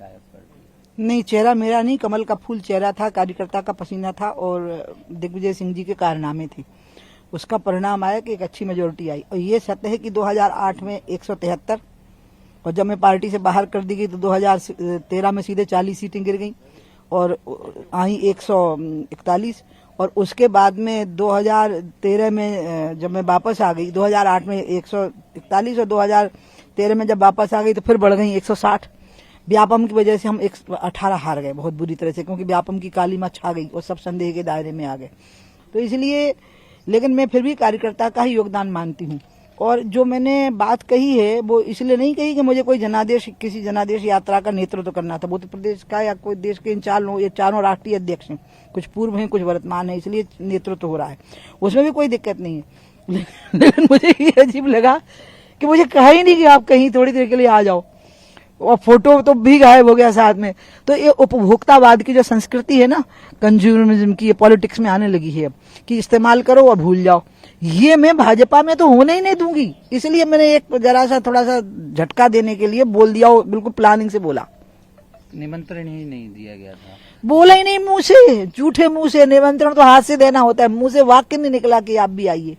गायब कर दी? नहीं, चेहरा मेरा नहीं, कमल का फूल चेहरा था, कार्यकर्ता का पसीना था और दिग्विजय सिंह जी के कारनामे थे। उसका परिणाम आया कि एक अच्छी मेजोरिटी आई। और ये सत्य है कि 2008 में 173 और जब मैं पार्टी से बाहर कर दी गई तो 2013 में सीधे 40 सीटें गिर गई और आई 141। और उसके बाद में 2013 में जब मैं वापस आ गई, 2008 में 141 और 2013 में जब वापस आ गई तो फिर बढ़ गई 160। व्यापम की वजह से हम 118 हार गए बहुत बुरी तरह से, क्योंकि व्यापम की काली मां छा गई और सब संदेह के दायरे में आ गए। तो इसलिए, लेकिन मैं फिर भी कार्यकर्ता का ही योगदान मानती हूँ। और जो मैंने बात कही है वो इसलिए नहीं कही कि मुझे कोई किसी जनादेश यात्रा का नेतृत्व करना था। वो तो प्रदेश का या कोई देश के इन चारों राष्ट्रीय अध्यक्ष हैं, कुछ पूर्व हैं कुछ वर्तमान है, इसलिए नेतृत्व हो रहा है, उसमें भी कोई दिक्कत नहीं है। लेकिन मुझे ये अजीब लगा कि मुझे कहा ही नहीं कि आप कहीं थोड़ी देर के लिए आ जाओ, और फोटो तो भी गायब हो गया साथ में। तो ये उपभोक्तावाद की जो संस्कृति है ना, कंज्यूमरिज्म की, ये पॉलिटिक्स में आने लगी है अब, कि इस्तेमाल करो और भूल जाओ। ये मैं भाजपा में तो होने ही नहीं दूंगी। इसलिए मैंने एक जरा सा थोड़ा सा झटका देने के लिए बोल दिया, बिल्कुल प्लानिंग से बोला। निमंत्रण ही नहीं दिया गया था? बोला ही नहीं मुंह से, झूठे मुंह से। निमंत्रण तो हाथ से देना होता है, मुंह से वाक्य नहीं निकला कि आप भी आइए।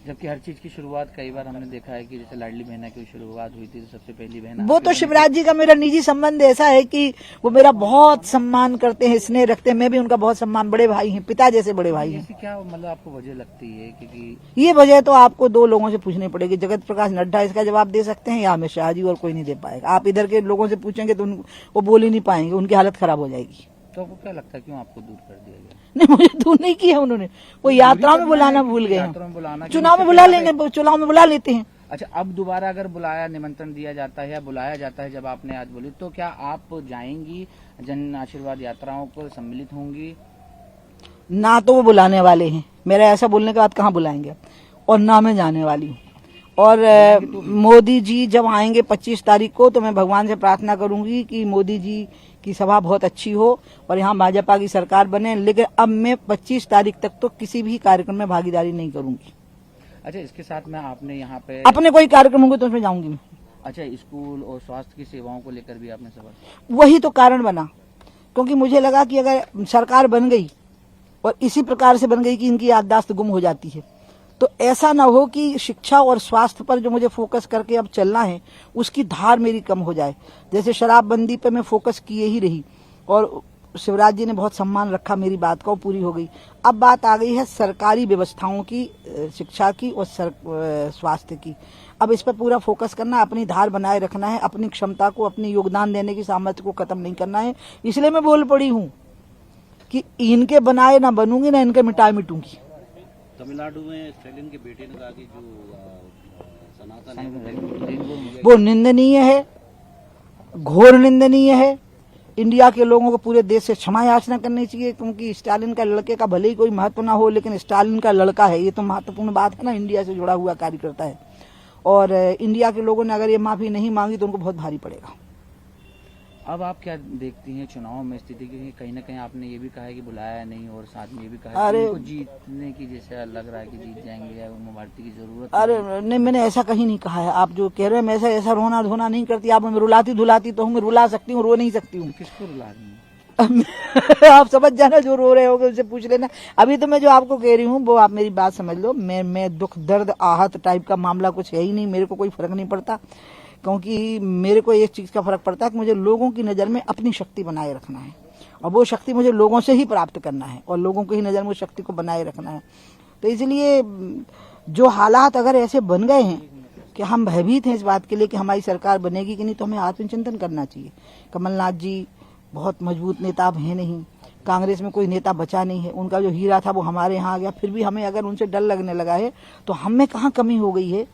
जबकि हर चीज की शुरुआत कई बार हमने देखा है कि जैसे लाडली बहना की शुरुआत हुई थी तो सबसे पहली बहना, वो तो शिवराज जी का मेरा निजी संबंध ऐसा है कि वो मेरा बहुत सम्मान करते हैं, स्नेह रखते हैं, मैं भी उनका बहुत सम्मान, बड़े भाई हैं, पिता जैसे बड़े भाई हैं। क्या मतलब आपको वजह लगती है? क्योंकि ये वजह तो आपको दो लोगों से पूछनी पड़ेगी। जगत प्रकाश नड्डा इसका जवाब दे सकते हैं या अमित शाह जी, और कोई नहीं दे पाएगा। आप इधर के लोगों से पूछेंगे तो वो बोल ही नहीं पाएंगे, उनकी हालत खराब हो जाएगी। तो आपको क्या लगता है क्यों आपको दूर कर दिया गया? नहीं, मुझे दूर नहीं किया उन्होंने, वो यात्रा में बुलाना भूल गए। चुनाव में बुला लेंगे, चुनाव में बुला लेते हैं। अच्छा, अब दोबारा अगर बुलाया, निमंत्रण दिया जाता है या बुलाया जाता है, जब आपने आज बोली, तो क्या आप जाएंगी, जन आशीर्वाद यात्राओं को सम्मिलित होंगी? ना तो वो बुलाने वाले हैं, मेरा ऐसा बोलने के बाद कहाँ बुलाएंगे, और ना मैं जाने वाली हूँ। और मोदी जी जब आएंगे 25 तारीख को, तो मैं भगवान से प्रार्थना करूंगी कि मोदी जी की सभा बहुत अच्छी हो और यहाँ भाजपा की सरकार बने। लेकिन अब मैं 25 तारीख तक तो किसी भी कार्यक्रम में भागीदारी नहीं करूंगी। अच्छा, इसके साथ में आपने यहाँ पे अपने कोई कार्यक्रम होंगे तो उसमें जाऊंगी मैं। अच्छा, स्कूल और स्वास्थ्य की सेवाओं को लेकर भी आपने सवाल? वही तो कारण बना, क्योंकि मुझे लगा कि अगर सरकार बन गई और इसी प्रकार से बन गई कि इनकी याददाश्त गुम हो जाती है, तो ऐसा ना हो कि शिक्षा और स्वास्थ्य पर जो मुझे फोकस करके अब चलना है उसकी धार मेरी कम हो जाए। जैसे शराबबंदी पे मैं फोकस किए ही रही और शिवराज जी ने बहुत सम्मान रखा मेरी बात का, वो पूरी हो गई। अब बात आ गई है सरकारी व्यवस्थाओं की, शिक्षा की और स्वास्थ्य की। अब इस पर पूरा फोकस करना, अपनी धार बनाए रखना है, अपनी क्षमता को, अपनी योगदान देने की सामर्थ्य को खत्म नहीं करना है। इसलिए मैं बोल पड़ी हूँ कि इनके बनाए ना बनूंगी ना इनके मिटाए मिटूंगी। तमिलनाडु में स्टालिन के बेटे ने कहा कि जो सनातन है वो निंदनीय है, घोर निंदनीय है। इंडिया के लोगों को पूरे देश से क्षमा याचना करनी चाहिए, क्योंकि स्टालिन का लड़के का भले ही कोई महत्व ना हो, लेकिन स्टालिन का लड़का है, ये तो महत्वपूर्ण बात है ना। इंडिया से जुड़ा हुआ कार्यकर्ता है और इंडिया के लोगों ने अगर ये माफी नहीं मांगी तो उनको बहुत भारी पड़ेगा। अब आप क्या देखती हैं चुनाव में स्थिति की? कहीं ना कहीं आपने ये भी कहा है कि बुलाया नहीं, और साथ में ये भी कहा है कि उनको जीतने की जैसे लग रहा है कि जीत जाएंगे या उमा भारती की जरूरत। अरे नहीं, मैंने ऐसा कहीं नहीं कहा है। आप जो कह रहे हैं मैं ऐसा रोना धोना नहीं करती। आप मैं रुलाती धुलाती तो हूँ, मैं रुला सकती हूँ, रो नहीं सकती हूँ। किसको रुला रही हैं? आप समझ जाना, जो रो रहे होगे उनसे पूछ लेना। अभी तो मैं जो आपको कह रही हूँ वो आप मेरी बात समझ लो। मैं दुख दर्द आहत टाइप का मामला कुछ है ही नहीं, मेरे को कोई फर्क नहीं पड़ता। क्योंकि मेरे को एक चीज का फर्क पड़ता है कि मुझे लोगों की नजर में अपनी शक्ति बनाए रखना है, और वो शक्ति मुझे लोगों से ही प्राप्त करना है, और लोगों की ही नजर में उस शक्ति को बनाए रखना है। तो इसलिए जो हालात अगर ऐसे बन गए हैं कि हम भयभीत हैं इस बात के लिए कि हमारी सरकार बनेगी कि नहीं, तो हमें आत्मचिंतन करना चाहिए। कमलनाथ जी बहुत मजबूत नेता अब है नहीं, कांग्रेस में कोई नेता बचा नहीं है, उनका जो हीरा था वो हमारे यहाँ आ गया। फिर भी हमें अगर उनसे डर लगने लगा है तो हम में कहाँ कमी हो गई है,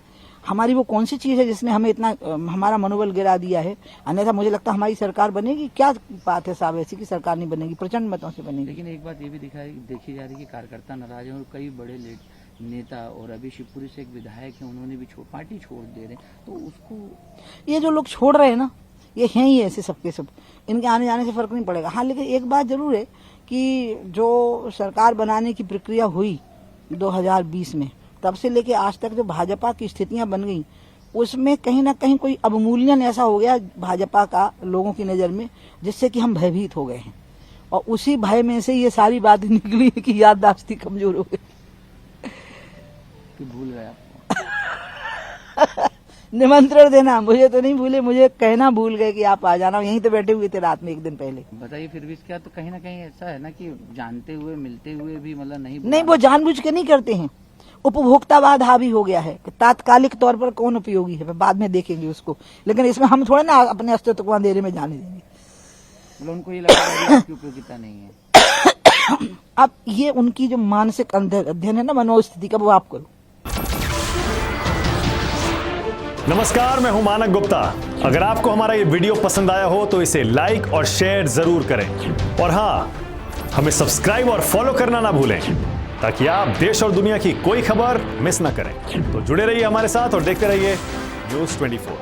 हमारी वो कौन सी चीज है जिसने हमें इतना हमारा मनोबल गिरा दिया है। अन्यथा मुझे लगता है हमारी सरकार बनेगी। क्या बात है साहब ऐसी कि सरकार नहीं बनेगी, प्रचंड मतों से बनेगी। लेकिन एक बात ये भी देखी जा रही है कि कार्यकर्ता नाराज हैं और कई बड़े नेता, और अभी शिवपुरी से एक विधायक है, उन्होंने भी पार्टी छोड़ दे रहे हैं। तो उसको ये जो लोग छोड़ रहे हैं ना, ये हैं ही ऐसे सबके सब, इनके आने जाने से फर्क नहीं पड़ेगा। हाँ, लेकिन एक बात जरूर है कि जो सरकार बनाने की प्रक्रिया हुई 2020 में, तब से लेके आज तक जो भाजपा की स्थितियां बन गई, उसमें कहीं ना कहीं कोई अवमूल्यन ऐसा हो गया भाजपा का लोगों की नजर में, जिससे कि हम भयभीत हो गए हैं, और उसी भय में से ये सारी बातें निकली है कि याददाश्त ही कमजोर हो गई कि भूल गए आपको। निमंत्रण देना मुझे तो नहीं भूले, मुझे कहना भूल गए कि आप आ जाना, यहीं तो बैठे हुए थे रात में एक दिन पहले। बताइए फिर भी इसका तो कहीं ना कहीं ऐसा है ना कि जानते हुए मिलते हुए भी मतलब नहीं, वो जानबूझ के नहीं करते हैं। उपभोक्तावाद हावी हो गया है कि तात्कालिक तौर पर कौन उपयोगी है, बाद में देखेंगे उसको, लेकिन इसमें हम थोड़ा ना अपने अस्तित्व को अंधेरे में जाने देंगे। मतलब उनको ये लगता है कि आपकी उपयोगिता नहीं है। अब ये उनकी जो मानसिक अध्ययन है ना मनोस्थिति का, वो आप करो। नमस्कार, मैं हूं मानक गुप्ता। अगर आपको हमारा ये वीडियो पसंद आया हो तो इसे लाइक और शेयर जरूर करें, और हाँ, हमें सब्सक्राइब और फॉलो करना ना भूलें ताकि आप देश और दुनिया की कोई खबर मिस ना करें। तो जुड़े रहिए हमारे साथ और देखते रहिए न्यूज़ 24।